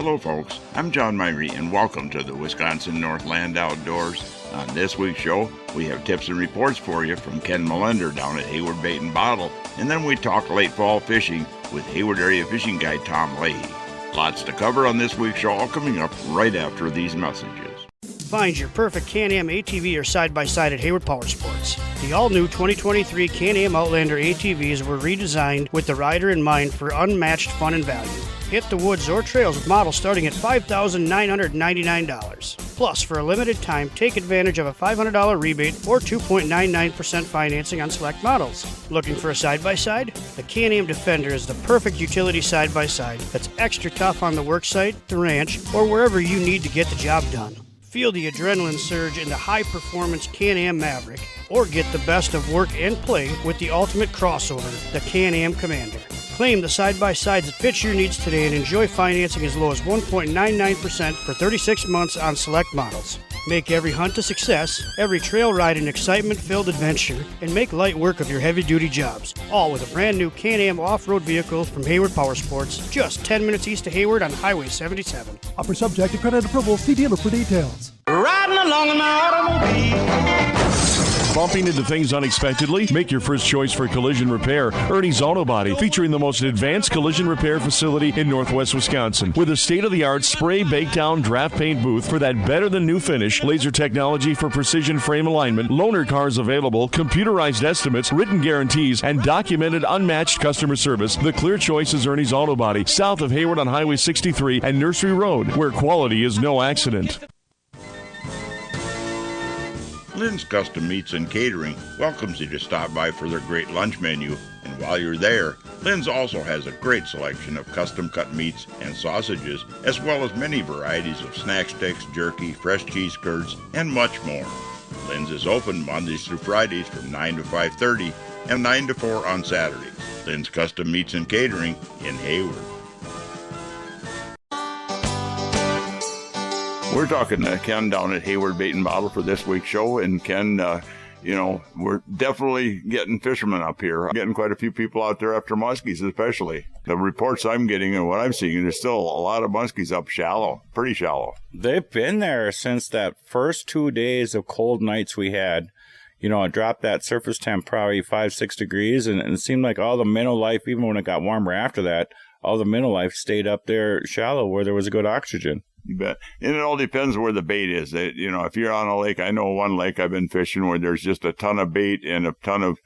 Hello folks, I'm John Myrie and welcome to the Wisconsin Northland Outdoors. On this week's show, we have tips and reports for you from Ken Milender down at Hayward Bait and Bottle, and then we talk late fall fishing with Hayward Area Fishing Guide Tom Leahy. Lots to cover on this week's show, all coming up right after these messages. Find your perfect Can-Am ATV or side-by-side at Hayward Power Sports. The all-new 2023 Can-Am Outlander ATVs were redesigned with the rider in mind for unmatched fun and value. Hit the woods or trails with models starting at $5,999. Plus, for a limited time, take advantage of a $500 rebate or 2.99% financing on select models. Looking for a side-by-side? The Can-Am Defender is the perfect utility side-by-side that's extra tough on the worksite, the ranch, or wherever you need to get the job done. Feel the adrenaline surge in the high-performance Can-Am Maverick, or get the best of work and play with the ultimate crossover, the Can-Am Commander. Claim the side-by-sides that fit your needs today and enjoy financing as low as 1.99% for 36 months on select models. Make every hunt a success, every trail ride an excitement-filled adventure, and make light work of your heavy-duty jobs. All with a brand new Can-Am off-road vehicle from Hayward Power Sports, just 10 minutes east of Hayward on Highway 77. Offer subject to credit approval. See dealer for details. Riding along in my automobile. Bumping into things unexpectedly? Make your first choice for collision repair. Ernie's Auto Body, featuring the most advanced collision repair facility in Northwest Wisconsin. With a state-of-the-art spray, bake-down, draft paint booth for that better-than-new finish, laser technology for precision frame alignment, loaner cars available, computerized estimates, written guarantees, and documented unmatched customer service, the clear choice is Ernie's Auto Body, south of Hayward on Highway 63 and Nursery Road, where quality is no accident. Lynn's Custom Meats and Catering welcomes you to stop by for their great lunch menu, and while you're there, Lynn's also has a great selection of custom-cut meats and sausages, as well as many varieties of snack sticks, jerky, fresh cheese curds, and much more. Lynn's is open Mondays through Fridays from 9 to 5:30 and 9 to 4 on Saturdays. Lynn's Custom Meats and Catering in Hayward. We're talking to Ken down at Hayward Bait and Bottle for this week's show. And Ken, we're definitely getting fishermen up here. Getting quite a few people out there after muskies, especially. The reports I'm getting and what I'm seeing, there's still a lot of muskies up shallow, pretty shallow. They've been there since that first 2 days of cold nights we had. You know, it dropped that surface temp probably 5-6 degrees, and it seemed like all the minnow life, even when it got warmer after that, all the minnow life stayed up there shallow where there was a good oxygen. You bet. And it all depends where the bait is. If you're on a lake, I know one lake I've been fishing where there's just a ton of bait and a ton of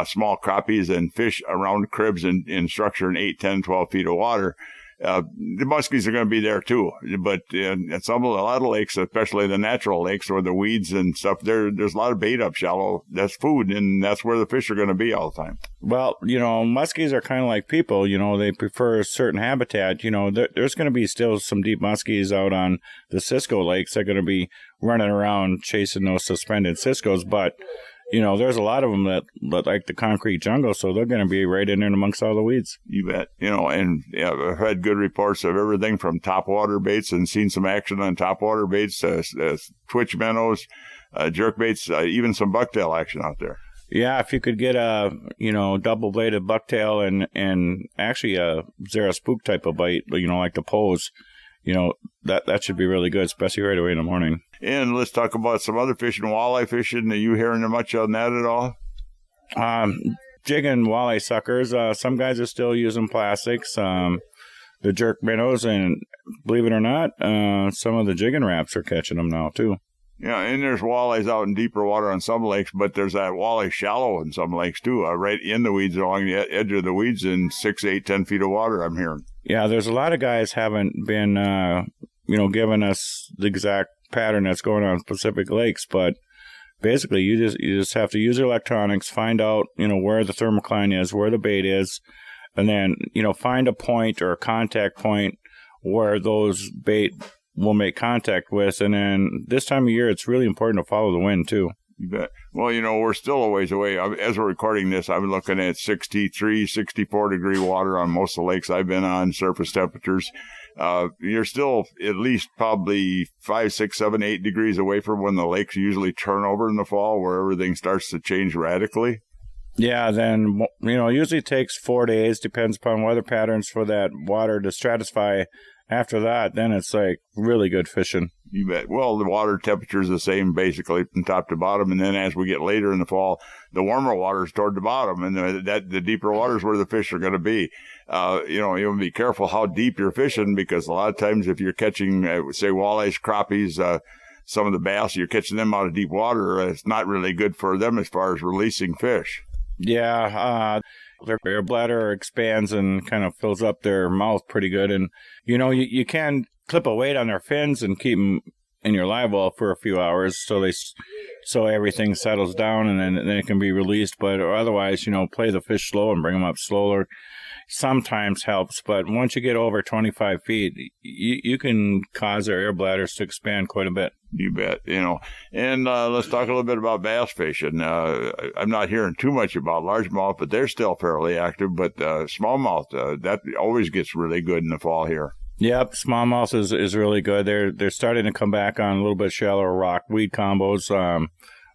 small crappies and fish around cribs in structure in 8, 10, 12 feet of water. The muskies are going to be there too. But at a lot of lakes, especially the natural lakes or the weeds and stuff, there's a lot of bait up shallow. That's food, and that's where the fish are going to be all the time. Well, muskies are kind of like people. They prefer a certain habitat. There's going to be still some deep muskies out on the Cisco lakes. They're going to be running around chasing those suspended Ciscos, but there's a lot of them that like the concrete jungle, so they're going to be right in there amongst all the weeds. You bet. I've had good reports of everything from topwater baits and seen some action on topwater baits, twitch minnows, jerk baits, even some bucktail action out there. Yeah, if you could get a, double-bladed bucktail and actually a Zara spook type of bite, like the pose, that should be really good, especially right away in the morning. And let's talk about some other fishing, walleye fishing. Are you hearing much on that at all? Jigging walleye suckers. Some guys are still using plastics. The jerk minnows, and believe it or not, some of the jigging wraps are catching them now too. Yeah, and there's walleyes out in deeper water on some lakes, but there's that walleye shallow in some lakes too, right in the weeds, along the edge of the weeds in 6, 8, 10 feet of water, I'm hearing. Yeah, there's a lot of guys haven't been, giving us the exact pattern that's going on in Pacific lakes, but basically you just have to use your electronics, find out, where the thermocline is, where the bait is, and then, find a point or a contact point where those bait will make contact with. And then this time of year, it's really important to follow the wind too. You bet. Well, we're still a ways away. As we're recording this, I'm looking at 63, 64 degree water on most of the lakes I've been on, surface temperatures. You're still at least probably 5, 6, 7, 8 degrees away from when the lakes usually turn over in the fall, where everything starts to change radically. Yeah, then, usually takes 4 days, depends upon weather patterns for that water to stratify. After that, then it's like really good fishing. You bet. Well, the water temperature is the same basically from top to bottom, and then as we get later in the fall, the warmer water is toward the bottom, and the deeper water is where the fish are going to be. You want to be careful how deep you're fishing, because a lot of times if you're catching, say, walleyes, crappies, some of the bass, you're catching them out of deep water. It's not really good for them as far as releasing fish. Yeah, their air bladder expands and kind of fills up their mouth pretty good. And, you can clip a weight on their fins and keep them in your live well for a few hours so everything settles down, and then it can be released. But otherwise, play the fish slow and bring them up slower. Sometimes helps, but once you get over 25 feet, you can cause their air bladders to expand quite a bit. You bet, And let's talk a little bit about bass fishing. I'm not hearing too much about largemouth, but they're still fairly active. But smallmouth, that always gets really good in the fall here. Yep, smallmouth is really good. They're starting to come back on a little bit shallower rock weed combos.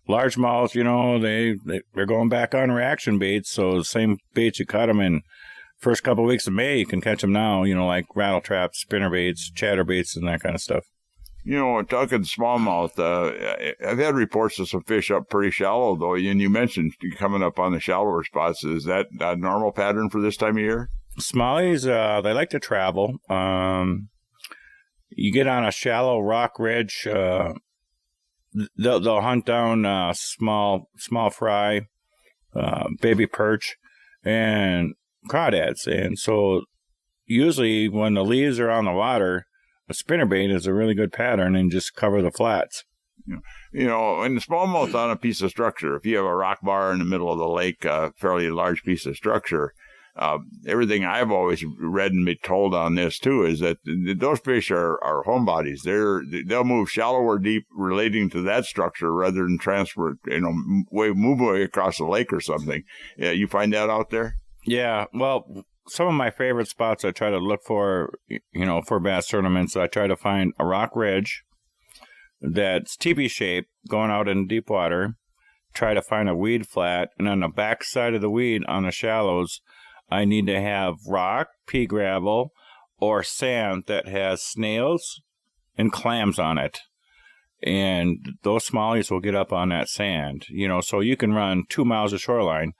Largemouth, they're going back on reaction baits. So the same baits you caught them in first couple of weeks of May, you can catch them now, like rattle traps, spinner baits, chatter baits, and that kind of stuff. Talking smallmouth, I've had reports of some fish up pretty shallow, though, and you mentioned coming up on the shallower spots. Is that a normal pattern for this time of year? Smallies, they like to travel. You get on a shallow rock ridge, they'll hunt down small fry, baby perch, and crawdads. And so usually when the leaves are on the water, a spinnerbait is a really good pattern, and just cover the flats. And the smallmouth on a piece of structure, if you have a rock bar in the middle of the lake, a fairly large piece of structure, everything I've always read and been told on this too is that those fish are homebodies. They'll move shallow or deep relating to that structure rather than transfer, move away across the lake or something. Yeah, you find that out there? Yeah, well, some of my favorite spots I try to look for, for bass tournaments, I try to find a rock ridge that's teepee shaped going out in deep water, try to find a weed flat, and on the back side of the weed on the shallows, I need to have rock, pea gravel, or sand that has snails and clams on it. And those smallies will get up on that sand, so you can run 2 miles of shoreline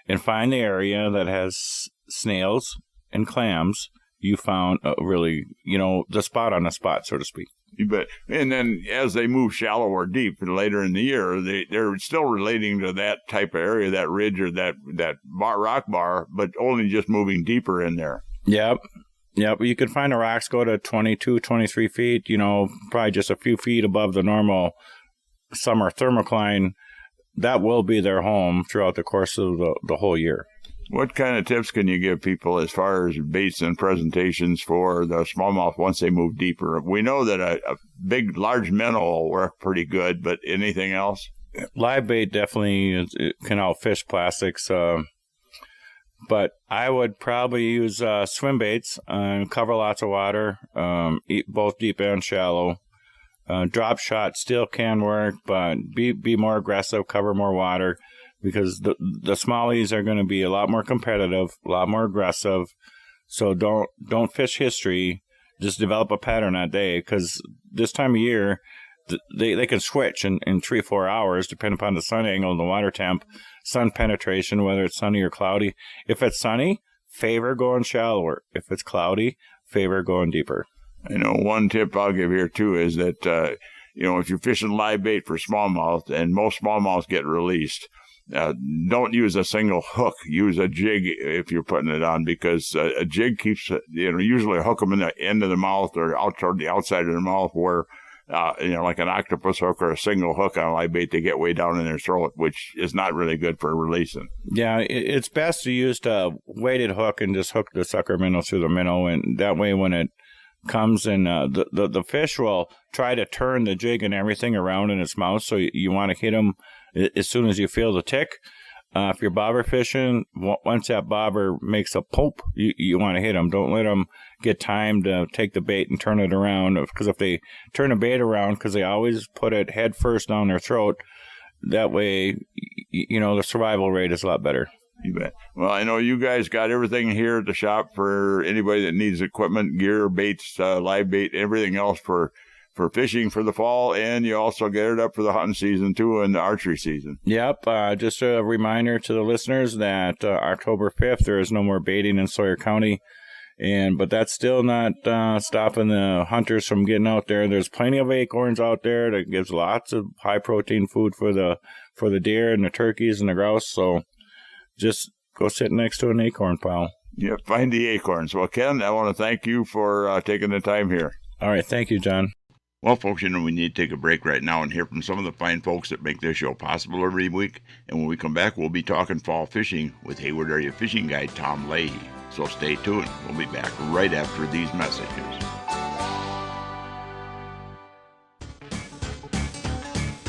and find the area that has snails and clams. You found really, the spot on the spot, so to speak. You bet. And then as they move shallow or deep later in the year, they're still relating to that type of area, that ridge or that rock bar, but only just moving deeper in there. Yep. You can find the rocks go to 22, 23 feet, probably just a few feet above the normal summer thermocline. That will be their home throughout the course of the whole year. What kind of tips can you give people as far as baits and presentations for the smallmouth once they move deeper? We know that a big, large minnow will work pretty good, but anything else? Live bait definitely can outfish plastics, but I would probably use swim baits and cover lots of water, both deep and shallow. Drop shot still can work, but be more aggressive, cover more water, because the smallies are going to be a lot more competitive, a lot more aggressive. So don't fish history, just develop a pattern that day, because this time of year, they can switch in 3-4 hours, depending upon the sun angle and the water temp, sun penetration, whether it's sunny or cloudy. If it's sunny, favor going shallower. If it's cloudy, favor going deeper. One tip I'll give here, too, is that, if you're fishing live bait for smallmouth, and most smallmouths get released, don't use a single hook. Use a jig if you're putting it on, because a jig keeps, usually hook them in the end of the mouth or out toward the outside of the mouth where, like an octopus hook or a single hook on a live bait, they get way down in their throat, which is not really good for releasing. Yeah, it's best to use a weighted hook and just hook the sucker minnow through the minnow, and that way when it comes in, the fish will try to turn the jig and everything around in its mouth, so you want to hit them as soon as you feel the tick. If you're bobber fishing, once that bobber makes a pop, you want to hit them. Don't let them get time to take the bait and turn it around, because if they turn the bait around, because they always put it head first down their throat, that way, the survival rate is a lot better. You bet. Well, I know you guys got everything here at the shop for anybody that needs equipment, gear, baits, live bait, everything else for fishing for the fall, and you also get it up for the hunting season too and the archery season. Yep. Just a reminder to the listeners that October 5th there is no more baiting in Sawyer County, but that's still not stopping the hunters from getting out there. There's plenty of acorns out there that gives lots of high protein food for the deer and the turkeys and the grouse. So just go sit next to an acorn pile. Yeah, find the acorns. Well, Ken, I want to thank you for taking the time here. All right. Thank you, John. Well, folks, we need to take a break right now and hear from some of the fine folks that make this show possible every week. And when we come back, we'll be talking fall fishing with Hayward Area Fishing Guide Tom Leahy. So stay tuned. We'll be back right after these messages.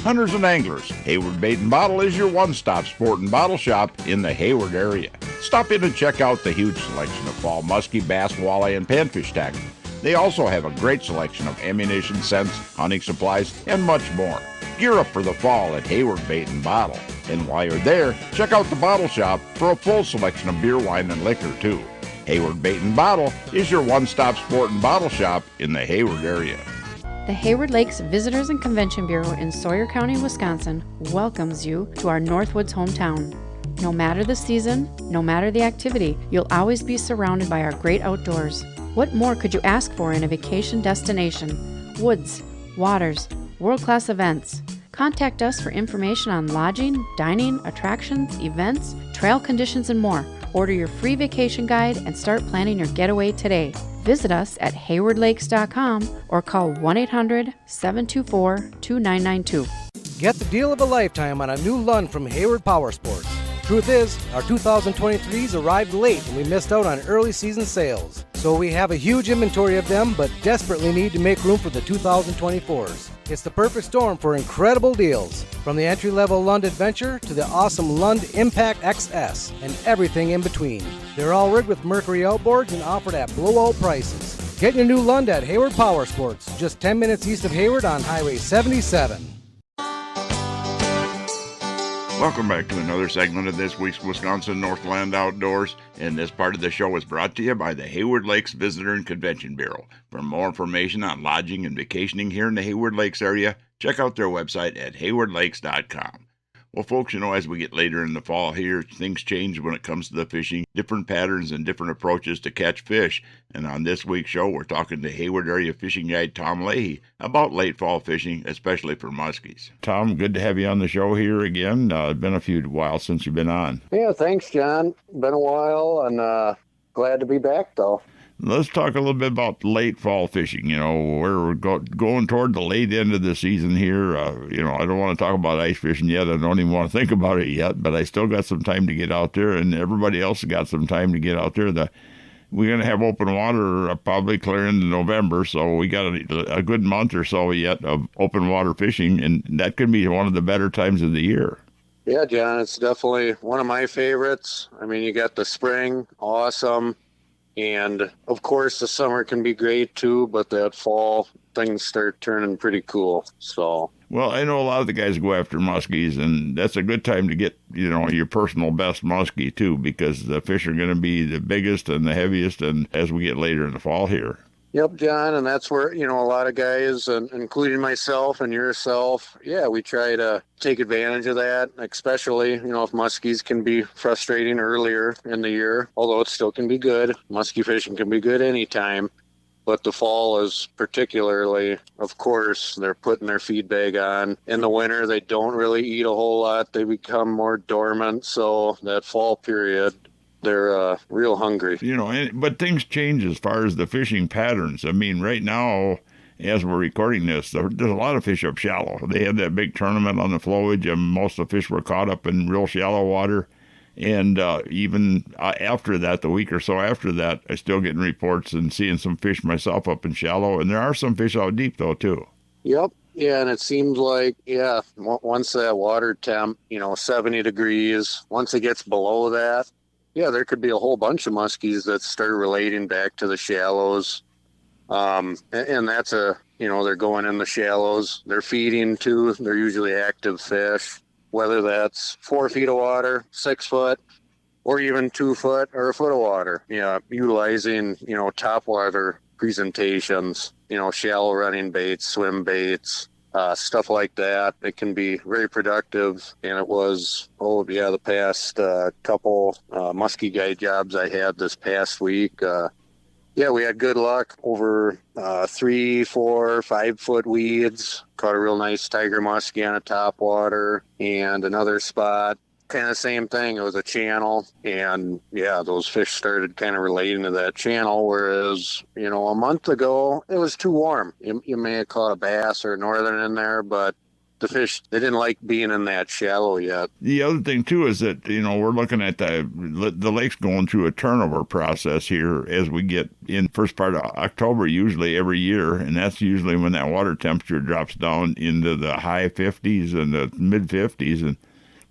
Hunters and anglers, Hayward Bait and Bottle is your one-stop sport and bottle shop in the Hayward area. Stop in and check out the huge selection of fall muskie, bass, walleye, and panfish tackle. They also have a great selection of ammunition, scents, hunting supplies, and much more. Gear up for the fall at Hayward Bait and Bottle. And while you're there, check out the bottle shop for a full selection of beer, wine, and liquor, too. Hayward Bait and Bottle is your one-stop sport and bottle shop in the Hayward area. The Hayward Lakes Visitors and Convention Bureau in Sawyer County, Wisconsin welcomes you to our Northwoods hometown. No matter the season, no matter the activity, you'll always be surrounded by our great outdoors. What more could you ask for in a vacation destination? Woods, waters, world-class events. Contact us for information on lodging, dining, attractions, events, trail conditions, and more. Order your free vacation guide and start planning your getaway today. Visit us at haywardlakes.com or call 1-800-724-2992. Get the deal of a lifetime on a new Lund from Hayward Power Sports. Truth is, our 2023s arrived late and we missed out on early season sales. So we have a huge inventory of them, but desperately need to make room for the 2024s. It's the perfect storm for incredible deals, from the entry-level Lund Adventure to the awesome Lund Impact XS and everything in between. They're all rigged with Mercury outboards and offered at blowout prices. Get your new Lund at Hayward Power Sports, just 10 minutes east of Hayward on Highway 77. Welcome back to another segment of this week's Wisconsin Northland Outdoors, and this part of the show is brought to you by the Hayward Lakes Visitor and Convention Bureau. For more information on lodging and vacationing here in the Hayward Lakes area, check out their website at haywardlakes.com. Well, folks, as we get later in the fall here, things change when it comes to the fishing, different patterns and different approaches to catch fish. And on this week's show, we're talking to Hayward Area Fishing Guide Tom Leahy about late fall fishing, especially for muskies. Tom, good to have you on the show here again. It's been a few while since you've been on. Yeah, thanks, John. Been a while, and glad to be back, though. Let's talk a little bit about late fall fishing. We're going toward the late end of the season here. I don't want to talk about ice fishing yet. I don't even want to think about it yet, but I still got some time to get out there, and everybody else got some time to get out there. We're going to have open water probably clear into November, so we got a good month or so yet of open water fishing, and that could be one of the better times of the year. Yeah, John, it's definitely one of my favorites. I mean, you got the spring, awesome. And, of course, the summer can be great, too, but that fall, things start turning pretty cool. So, well, I know a lot of the guys go after muskies, and that's a good time to get, your personal best muskie, too, because the fish are going to be the biggest and the heaviest and as we get later in the fall here. Yep, John, and that's where, a lot of guys, including myself and yourself, we try to take advantage of that, especially, if muskies can be frustrating earlier in the year, although it still can be good. Muskie fishing can be good anytime, but the fall is particularly, of course, they're putting their feed bag on. In the winter, they don't really eat a whole lot. They become more dormant, so that fall period, they're real hungry. But things change as far as the fishing patterns. I mean, right now, as we're recording this, there's a lot of fish up shallow. They had that big tournament on the flowage, and most of the fish were caught up in real shallow water. And even after that, the week or so after that, I'm still getting reports and seeing some fish myself up in shallow. And there are some fish out deep, though, too. Yep. Yeah, and it seems like, once that water temp, 70 degrees, once it gets below that, there could be a whole bunch of muskies that start relating back to the shallows. And that's they're going in the shallows. They're feeding too. They're usually active fish. whether that's 4 feet of water, 6 foot, or even 2 foot or a foot of water. Yeah, utilizing, top water presentations, shallow running baits, swim baits, stuff like that. It can be very productive. And it was, the past couple muskie guide jobs I had this past week. We had good luck over 3, 4, 5 foot weeds. Caught a real nice tiger muskie on a top water, and another spot. Kind of same thing. It was a channel, and those fish started kind of relating to that channel. Whereas, a month ago, it was too warm. You may have caught a bass or a northern in there, but the fish, they didn't like being in that shallow yet. The other thing, too, is that, we're looking at the lake's going through a turnover process here as we get in first part of October, usually every year. And that's usually when that water temperature drops down into the high 50s and the mid 50s. And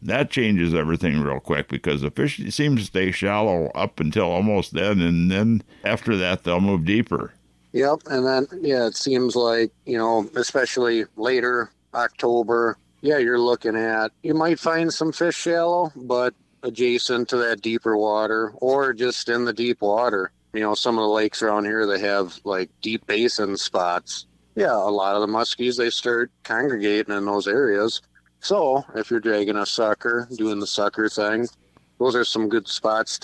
that changes everything real quick because the fish seem to stay shallow up until almost then. And then after that, they'll move deeper. Yep. And then, it seems like, especially later October, you're looking at, you might find some fish shallow, but adjacent to that deeper water or just in the deep water. Some of the lakes around here, they have like deep basin spots. A lot of the muskies, they start congregating in those areas. So if you're dragging a sucker, doing the sucker thing, those are some good spots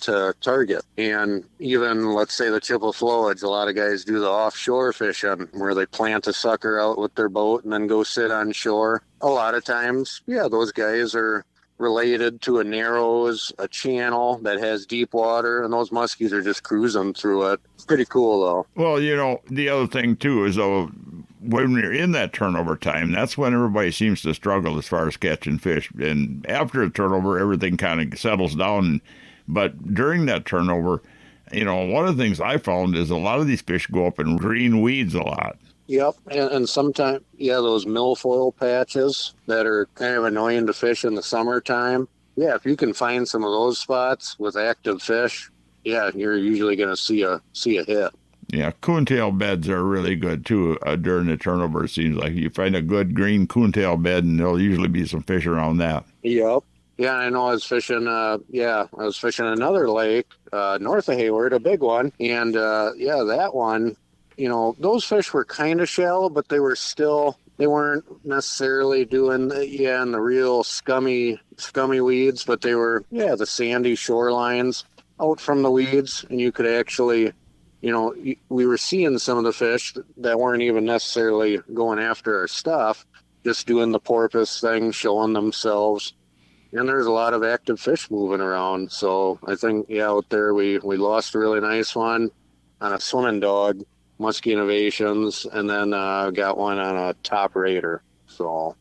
to target. And even, let's say, the Chippewa flowage, a lot of guys do the offshore fishing where they plant a sucker out with their boat and then go sit on shore. A lot of times, those guys are related to a narrows, a channel that has deep water, and those muskies are just cruising through it. It's pretty cool, though. Well, the other thing, too, is, when you're in that turnover time, that's when everybody seems to struggle as far as catching fish. And after a turnover, everything kind of settles down. But during that turnover, one of the things I found is a lot of these fish go up in green weeds a lot. Yep, and sometimes, those milfoil patches that are kind of annoying to fish in the summertime. If you can find some of those spots with active fish, you're usually going to see a hit. Yeah, coontail beds are really good, too, during the turnover. It seems like you find a good green coontail bed, and there'll usually be some fish around that. Yep. Yeah, I know I was fishing, another lake north of Hayward, a big one. And, that one, those fish were kind of shallow, but they weren't necessarily doing, in the real scummy weeds, but they were, the sandy shorelines out from the weeds, and you could actually... we were seeing some of the fish that weren't even necessarily going after our stuff, just doing the porpoise thing, showing themselves. And there's a lot of active fish moving around. So I think, out there we lost a really nice one on a swimming dog, Muskie Innovations, and then got one on a top raider. So...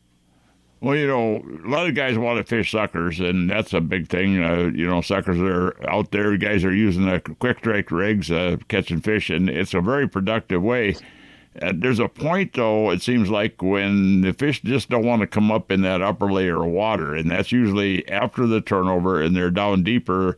Well, a lot of guys want to fish suckers, and that's a big thing. Suckers are out there. Guys are using the quick strike rigs, catching fish, and it's a very productive way. There's a point, though, it seems like, when the fish just don't want to come up in that upper layer of water, and that's usually after the turnover, and they're down deeper.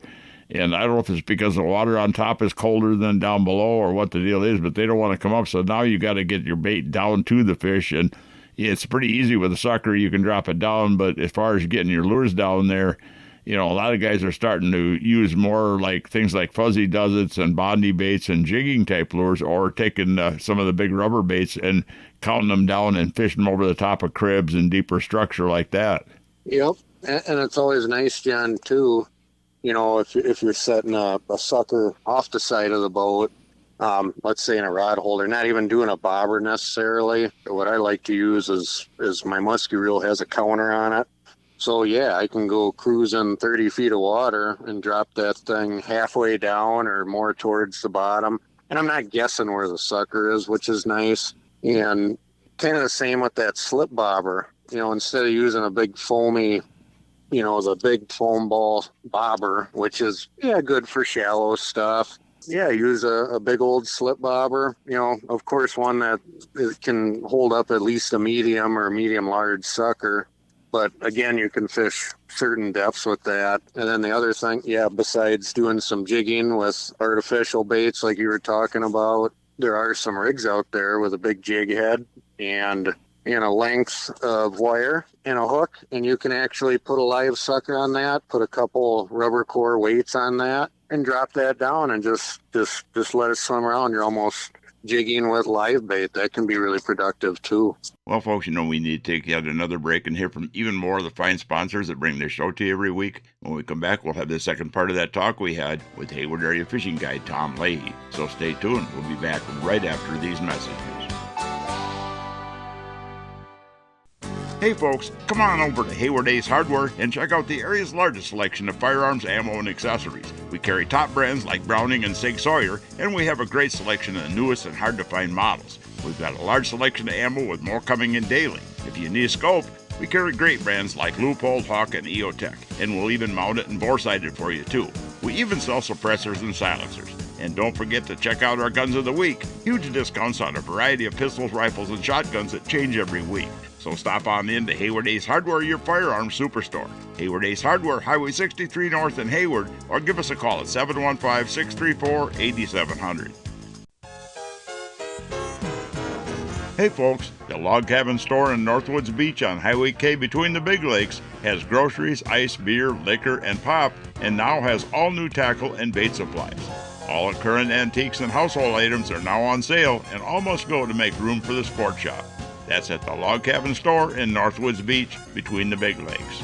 And I don't know if it's because the water on top is colder than down below or what the deal is, but they don't want to come up. So now you got to get your bait down to the fish, and it's pretty easy with a sucker. You can drop it down, but as far as getting your lures down there, a lot of guys are starting to use more like things like fuzzy doesits and bondy baits and jigging type lures, or taking some of the big rubber baits and counting them down and fishing them over the top of cribs and deeper structure like that. Yep, and it's always nice, John, too, if you're setting a sucker off the side of the boat, let's say in a rod holder, not even doing a bobber necessarily. What I like to use is my musky reel has a counter on it. So I can go cruising 30 feet of water and drop that thing halfway down or more towards the bottom. And I'm not guessing where the sucker is, which is nice. And kind of the same with that slip bobber. Instead of using a big foamy, the big foam ball bobber, which is, good for shallow stuff. Use a big old slip bobber, of course, one that can hold up at least a medium or medium large sucker. But again, you can fish certain depths with that. And then the other thing, besides doing some jigging with artificial baits like you were talking about, there are some rigs out there with a big jig head. And, and a length of wire and a hook, and you can actually put a live sucker on that, put a couple rubber core weights on that, and drop that down and just let it swim around. You're almost jigging with live bait. That can be really productive too. Well, folks, we need to take yet another break and hear from even more of the fine sponsors that bring their show to you every week. When we come back, we'll have the second part of that talk we had with Hayward Area Fishing Guide Tom Leahy. So stay tuned. We'll be back right after these messages. Hey folks, come on over to Hayward Ace Hardware and check out the area's largest selection of firearms, ammo, and accessories. We carry top brands like Browning and Sig Sauer, and we have a great selection of the newest and hard-to-find models. We've got a large selection of ammo with more coming in daily. If you need a scope, we carry great brands like Leupold, Hawk, and EOTech, and we'll even mount it and bore-sight it for you too. We even sell suppressors and silencers. And don't forget to check out our Guns of the Week. Huge discounts on a variety of pistols, rifles, and shotguns that change every week. So stop on in to Hayward Ace Hardware, your firearms superstore. Hayward Ace Hardware, Highway 63 North in Hayward, or give us a call at 715-634-8700. Hey folks, the Log Cabin Store in Northwoods Beach on Highway K between the Big Lakes has groceries, ice, beer, liquor, and pop, and now has all new tackle and bait supplies. All current antiques and household items are now on sale, and all must go to make room for the sport shop. That's at the Log Cabin Store in Northwoods Beach between the Big Lakes.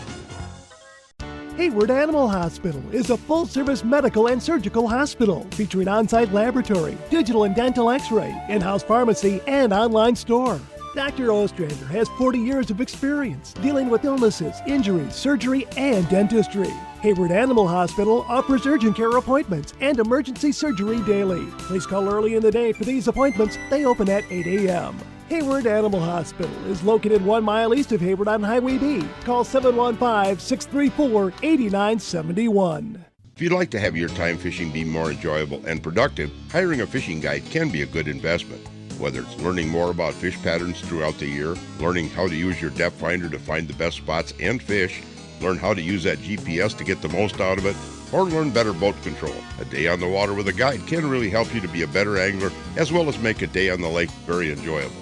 Hayward Animal Hospital is a full-service medical and surgical hospital featuring on-site laboratory, digital and dental x-ray, in-house pharmacy, and online store. Dr. Ostrander has 40 years of experience dealing with illnesses, injuries, surgery, and dentistry. Hayward Animal Hospital offers urgent care appointments and emergency surgery daily. Please call early in the day for these appointments. They open at 8 a.m. Hayward Animal Hospital is located 1 mile east of Hayward on Highway B. Call 715-634-8971. If you'd like to have your time fishing be more enjoyable and productive, hiring a fishing guide can be a good investment. Whether it's learning more about fish patterns throughout the year, learning how to use your depth finder to find the best spots and fish, learn how to use that GPS to get the most out of it, or learn better boat control. A day on the water with a guide can really help you to be a better angler, as well as make a day on the lake very enjoyable.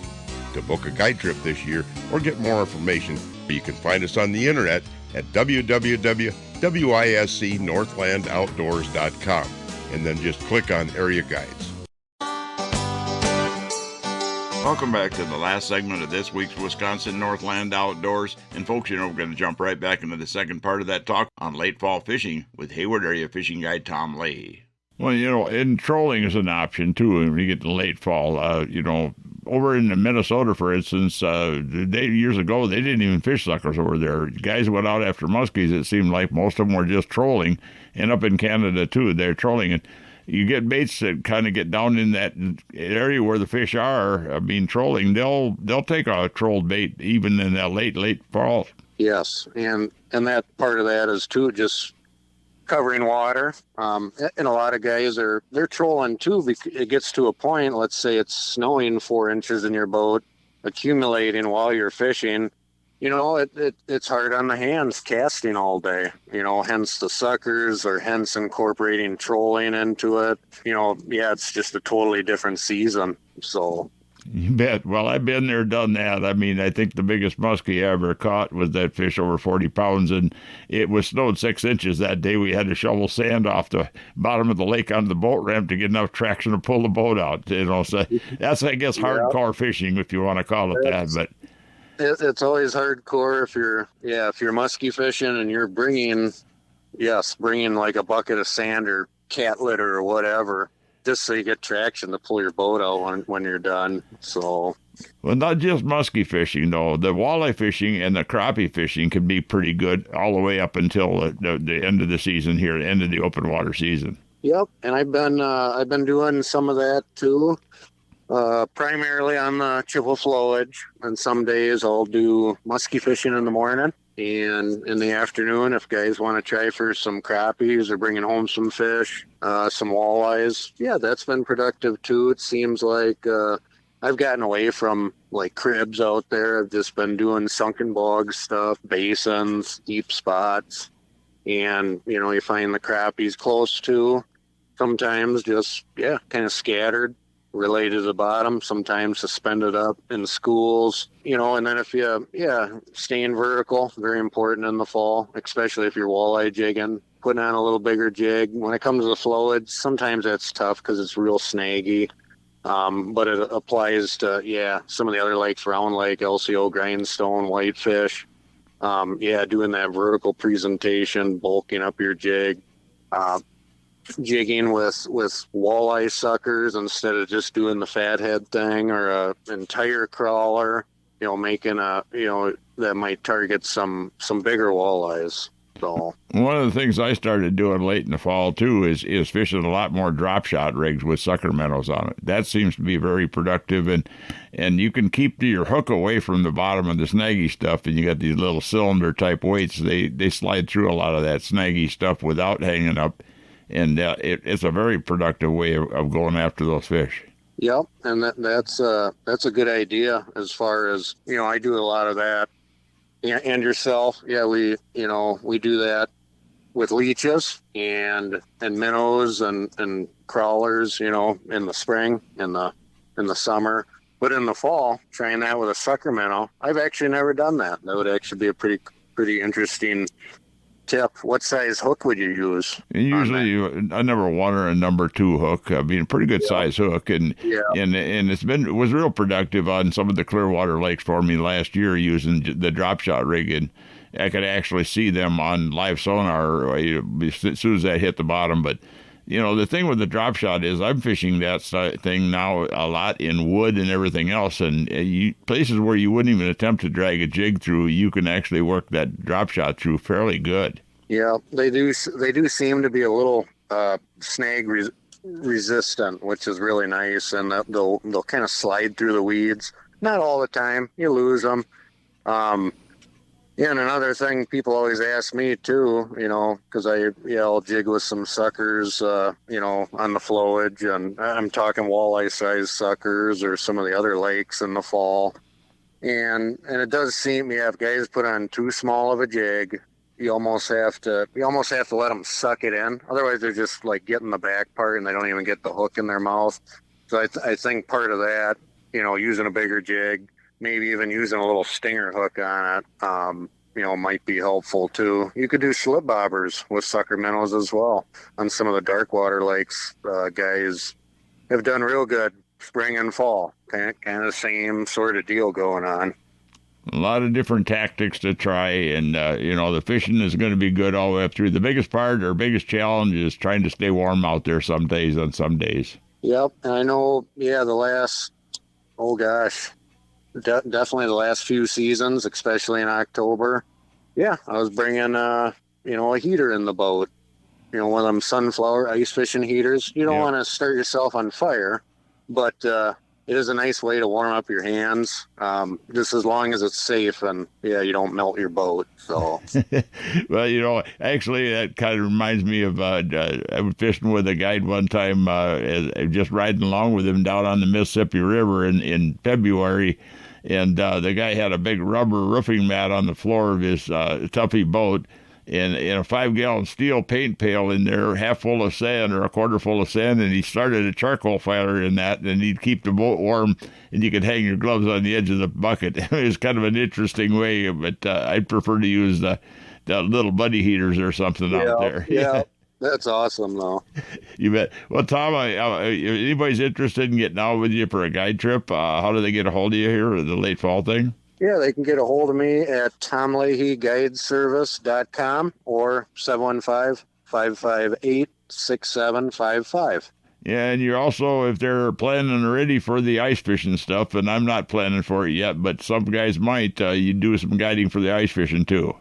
To book a guide trip this year or get more information, you can find us on the internet at www.wiscnorthlandoutdoors.com, and then just click on Area Guides. Welcome back to the last segment of this week's Wisconsin Northland Outdoors. And folks, we're going to jump right back into the second part of that talk on late fall fishing with Hayward Area Fishing Guide Tom Leahy. Well, and trolling is an option too when you get to late fall. Over in Minnesota, for instance, years ago, they didn't even fish suckers over there. Guys went out after muskies. It seemed like most of them were just trolling. And up in Canada, too, they're trolling. And you get baits that kind of get down in that area where the fish are being trolling. They'll take a trolled bait even in that late fall. Yes, and that part of that is, too, just covering water. And a lot of guys they're trolling too, because it gets to a point, let's say it's snowing 4 inches in your boat, accumulating while you're fishing. It's hard on the hands casting all day, hence the suckers, or hence incorporating trolling into it. It's just a totally different season. So You bet. Well, I've been there, done that. I mean, I think the biggest muskie I ever caught was that fish over 40 pounds, and it was snowed 6 inches that day. We had to shovel sand off the bottom of the lake onto the boat ramp to get enough traction to pull the boat out. So that's, I guess, hardcore fishing, if you want to call it that. But it's always hardcore if you're muskie fishing and you're bringing like a bucket of sand or cat litter or whatever, just so you get traction to pull your boat out when you're done. So, well, not just muskie fishing, though. The walleye fishing and the crappie fishing can be pretty good all the way up until the end of the season here, the end of the open water season. Yep, and I've been doing some of that too, primarily on the Chippewa flowage. And some days I'll do muskie fishing in the morning, and in the afternoon, if guys want to try for some crappies or bringing home some fish, some walleyes, that's been productive too. It seems like I've gotten away from like cribs out there. I've just been doing sunken bog stuff, basins, deep spots, and you find the crappies close to, sometimes just kind of scattered. related to the bottom, sometimes suspended up in schools, and then if staying vertical, very important in the fall, especially if you're walleye jigging, putting on a little bigger jig. When it comes to the fluid, sometimes that's tough because it's real snaggy. But it applies to, some of the other lakes, Round Lake, LCO, Grindstone, Whitefish. Doing that vertical presentation, bulking up your jig, jigging with walleye suckers instead of just doing the fathead thing or a entire crawler, making that might target some bigger walleyes. So one of the things I started doing late in the fall too is fishing a lot more drop shot rigs with sucker minnows on it. That seems to be very productive, and you can keep your hook away from the bottom of the snaggy stuff, and you got these little cylinder type weights. They slide through a lot of that snaggy stuff without hanging up, and it's a very productive way of going after those fish. Yep, and that's a good idea as far as I do a lot of that. And yourself, we do that with leeches and minnows and crawlers, in the spring, in the summer. But in the fall, trying that with a sucker minnow, I've actually never done that. That would actually be a pretty interesting tip. What size hook would you use? Usually a number 1 or a number 2 hook. I mean, a pretty good size hook, and it was real productive on some of the Clearwater lakes for me last year using the drop shot rig, and I could actually see them on live sonar as soon as that hit the bottom. But the thing with the drop shot is I'm fishing that thing now a lot in wood and everything else, and places where you wouldn't even attempt to drag a jig through, you can actually work that drop shot through fairly good. Yeah, they do seem to be a little snag resistant, which is really nice, and they'll kind of slide through the weeds. Not all the time, you lose them. And another thing people always ask me too, because I'll jig with some suckers, on the flowage, and I'm talking walleye size suckers or some of the other lakes in the fall. And it does seem, if guys put on too small of a jig, you almost have to let them suck it in. Otherwise they're just like getting the back part and they don't even get the hook in their mouth. So I think part of that, using a bigger jig, maybe even using a little stinger hook on it, might be helpful too. You could do slip bobbers with sucker minnows as well. On some of the dark water lakes, guys have done real good spring and fall. Kind of the same sort of deal going on. A lot of different tactics to try, and the fishing is going to be good all the way up through. The biggest biggest challenge is trying to stay warm out there some days on some days. Yep, and I know, the last, definitely the last few seasons, especially in October. Yeah, I was bringing, a heater in the boat. One of them sunflower ice fishing heaters. You don't want to start yourself on fire, but it is a nice way to warm up your hands, just as long as it's safe and, you don't melt your boat. So, well, actually, that kind of reminds me of I was fishing with a guide one time, just riding along with him down on the Mississippi River in February. And the guy had a big rubber roofing mat on the floor of his Tuffy boat, and a 5-gallon steel paint pail in there, half full of sand or a quarter full of sand, and he started a charcoal fire in that, and he'd keep the boat warm, and you could hang your gloves on the edge of the bucket. It was kind of an interesting way, but I'd prefer to use the little buddy heaters or something out there. Yeah. That's awesome, though. You bet. Well, Tom, if anybody's interested in getting out with you for a guide trip, how do they get a hold of you here at the late fall thing? Yeah, they can get a hold of me at tomleahyguideservice.com or 715-558-6755. Yeah, and you're also, if they're planning already for the ice fishing stuff, and I'm not planning for it yet, but some guys might, you do some guiding for the ice fishing too.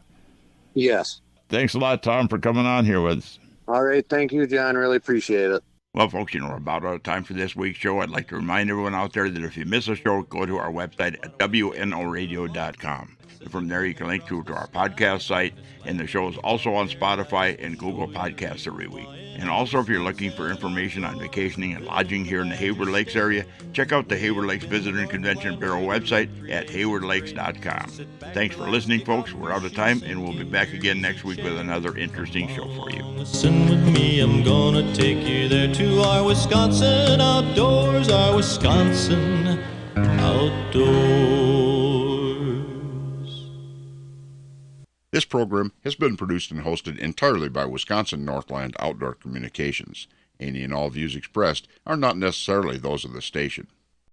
Yes. Thanks a lot, Tom, for coming on here with us. All right. Thank you, John. Really appreciate it. Well, folks, we're about out of time for this week's show. I'd like to remind everyone out there that if you miss a show, go to our website at wnoradio.com. From there, you can link to our podcast site, and the show is also on Spotify and Google Podcasts every week. And also, if you're looking for information on vacationing and lodging here in the Hayward Lakes area, check out the Hayward Lakes Visitor and Convention Bureau website at haywardlakes.com. Thanks for listening, folks. We're out of time, and we'll be back again next week with another interesting show for you. Listen with me, I'm gonna take you there to our Wisconsin outdoors, our Wisconsin outdoors. This program has been produced and hosted entirely by Wisconsin Northland Outdoor Communications. Any and all views expressed are not necessarily those of the station.